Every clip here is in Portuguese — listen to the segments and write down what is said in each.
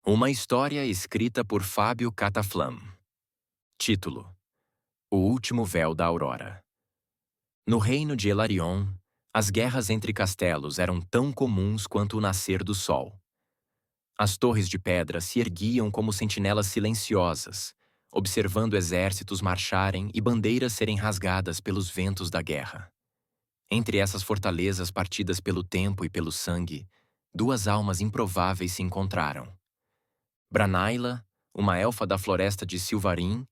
Uma história escrita por Fábio Cataflam. Título: O Último Véu da Aurora. No reino de Elarion, as guerras entre castelos eram tão comuns quanto o nascer do sol. As torres de pedra se erguiam como sentinelas silenciosas, observando exércitos marcharem e bandeiras serem rasgadas pelos ventos da guerra. Entre essas fortalezas partidas pelo tempo e pelo sangue, duas almas improváveis se encontraram. Branaila, uma elfa da floresta de Silvarim,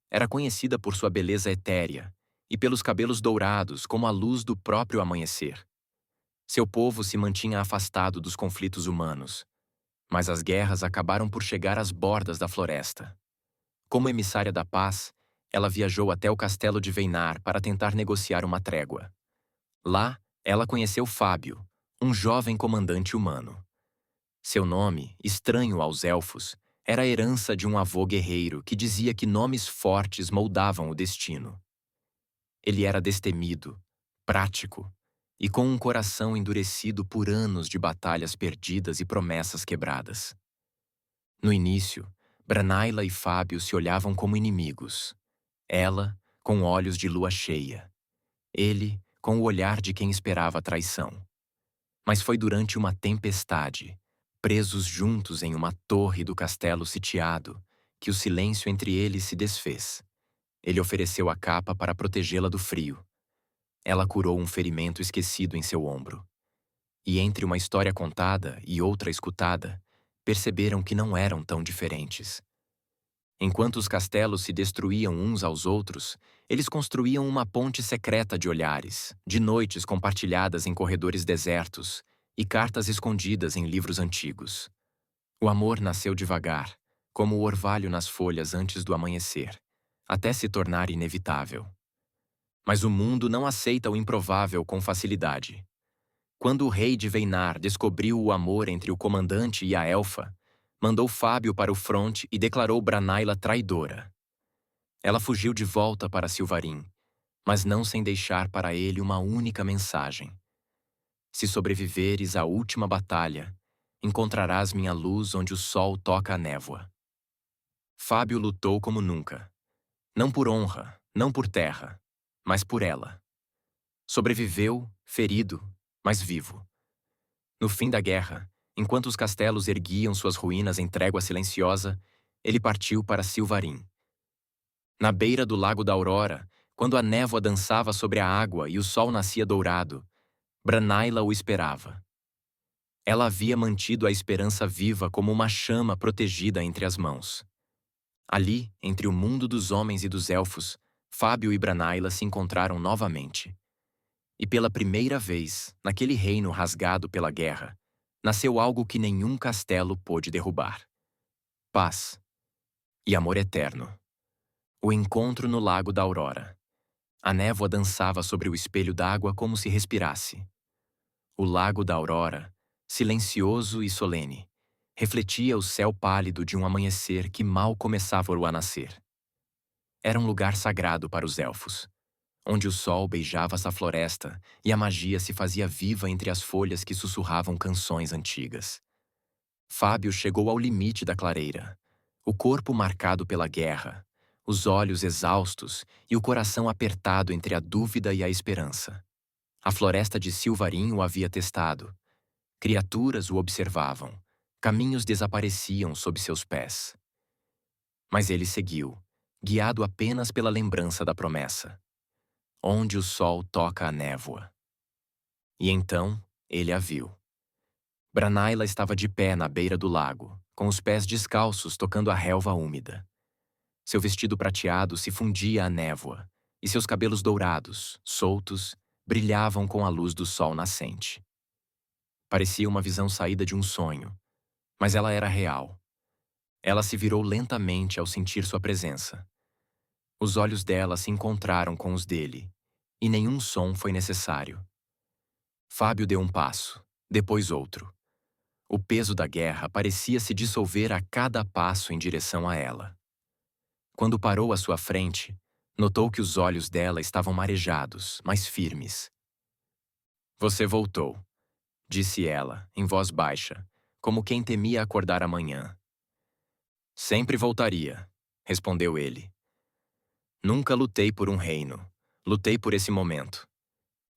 era conhecida por sua beleza etérea e pelos cabelos dourados como a luz do próprio amanhecer. Seu povo se mantinha afastado dos conflitos humanos, mas as guerras acabaram por chegar às bordas da floresta. Como emissária da paz, ela viajou até o castelo de Veinar para tentar negociar uma trégua. Lá, ela conheceu Fábio, um jovem comandante humano. Seu nome, estranho aos elfos, era a herança de um avô guerreiro que dizia que nomes fortes moldavam o destino. Ele era destemido, prático e com um coração endurecido por anos de batalhas perdidas e promessas quebradas. No início, Branaila e Fábio se olhavam como inimigos. Ela, com olhos de lua cheia. Ele, com o olhar de quem esperava a traição. Mas foi durante uma tempestade, presos juntos em uma torre do castelo sitiado, que o silêncio entre eles se desfez. Ele ofereceu a capa para protegê-la do frio. Ela curou um ferimento esquecido em seu ombro. E entre uma história contada e outra escutada, perceberam que não eram tão diferentes. Enquanto os castelos se destruíam uns aos outros, eles construíam uma ponte secreta de olhares, de noites compartilhadas em corredores desertos e cartas escondidas em livros antigos. O amor nasceu devagar, como o orvalho nas folhas antes do amanhecer, até se tornar inevitável. Mas o mundo não aceita o improvável com facilidade. Quando o rei de Veinar descobriu o amor entre o comandante e a elfa, mandou Fábio para o fronte e declarou Branaila traidora. Ela fugiu de volta para Silvarim, mas não sem deixar para ele uma única mensagem. Se sobreviveres à última batalha, encontrarás minha luz onde o sol toca a névoa. Fábio lutou como nunca. Não por honra, não por terra, mas por ela. Sobreviveu, ferido, mas vivo. No fim da guerra, enquanto os castelos erguiam suas ruínas em trégua silenciosa, ele partiu para Silvarim. Na beira do Lago da Aurora, quando a névoa dançava sobre a água e o sol nascia dourado, Branaila o esperava. Ela havia mantido a esperança viva como uma chama protegida entre as mãos. Ali, entre o mundo dos homens e dos elfos, Fábio e Branaila se encontraram novamente. E pela primeira vez, naquele reino rasgado pela guerra, nasceu algo que nenhum castelo pôde derrubar: paz e amor eterno. O encontro no Lago da Aurora. A névoa dançava sobre o espelho d'água como se respirasse. O Lago da Aurora, silencioso e solene, refletia o céu pálido de um amanhecer que mal começava a nascer. Era um lugar sagrado para os elfos, onde o sol beijava essa floresta e a magia se fazia viva entre as folhas que sussurravam canções antigas. Fábio chegou ao limite da clareira, o corpo marcado pela guerra, os olhos exaustos e o coração apertado entre a dúvida e a esperança. A floresta de Silvarim o havia testado. Criaturas o observavam, caminhos desapareciam sob seus pés. Mas ele seguiu, guiado apenas pela lembrança da promessa. Onde o sol toca a névoa. E então, ele a viu. Branaila estava de pé na beira do lago, com os pés descalços tocando a relva úmida. Seu vestido prateado se fundia à névoa, e seus cabelos dourados, soltos, brilhavam com a luz do sol nascente. Parecia uma visão saída de um sonho, mas ela era real. Ela se virou lentamente ao sentir sua presença. Os olhos dela se encontraram com os dele, e nenhum som foi necessário. Fábio deu um passo, depois outro. O peso da guerra parecia se dissolver a cada passo em direção a ela. Quando parou à sua frente, notou que os olhos dela estavam marejados, mas firmes. "Você voltou", disse ela, em voz baixa, como quem temia acordar amanhã. Sempre voltaria, respondeu ele. Nunca lutei por um reino. Lutei por esse momento.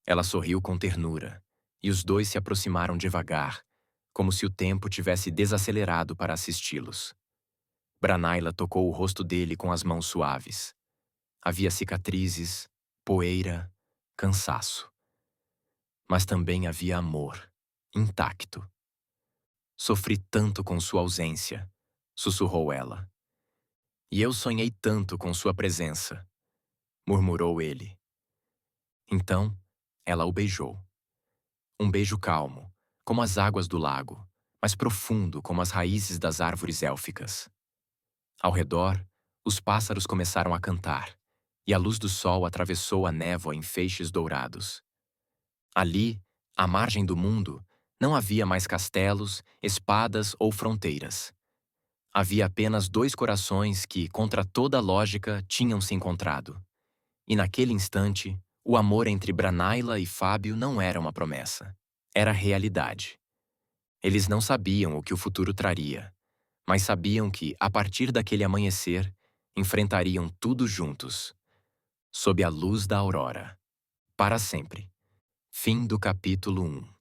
Ela sorriu com ternura, e os dois se aproximaram devagar, como se o tempo tivesse desacelerado para assisti-los. Branaila tocou o rosto dele com as mãos suaves. Havia cicatrizes, poeira, cansaço. Mas também havia amor, intacto. Sofri tanto com sua ausência, sussurrou ela. E eu sonhei tanto com sua presença, murmurou ele. Então, ela o beijou. Um beijo calmo, como as águas do lago, mas profundo como as raízes das árvores élficas. Ao redor, os pássaros começaram a cantar, e a luz do sol atravessou a névoa em feixes dourados. Ali, à margem do mundo, não havia mais castelos, espadas ou fronteiras. Havia apenas dois corações que, contra toda a lógica, tinham se encontrado. E naquele instante, o amor entre Branaila e Fábio não era uma promessa. Era realidade. Eles não sabiam o que o futuro traria, mas sabiam que, a partir daquele amanhecer, enfrentariam tudo juntos, sob a luz da aurora. Para sempre. Fim do capítulo 1.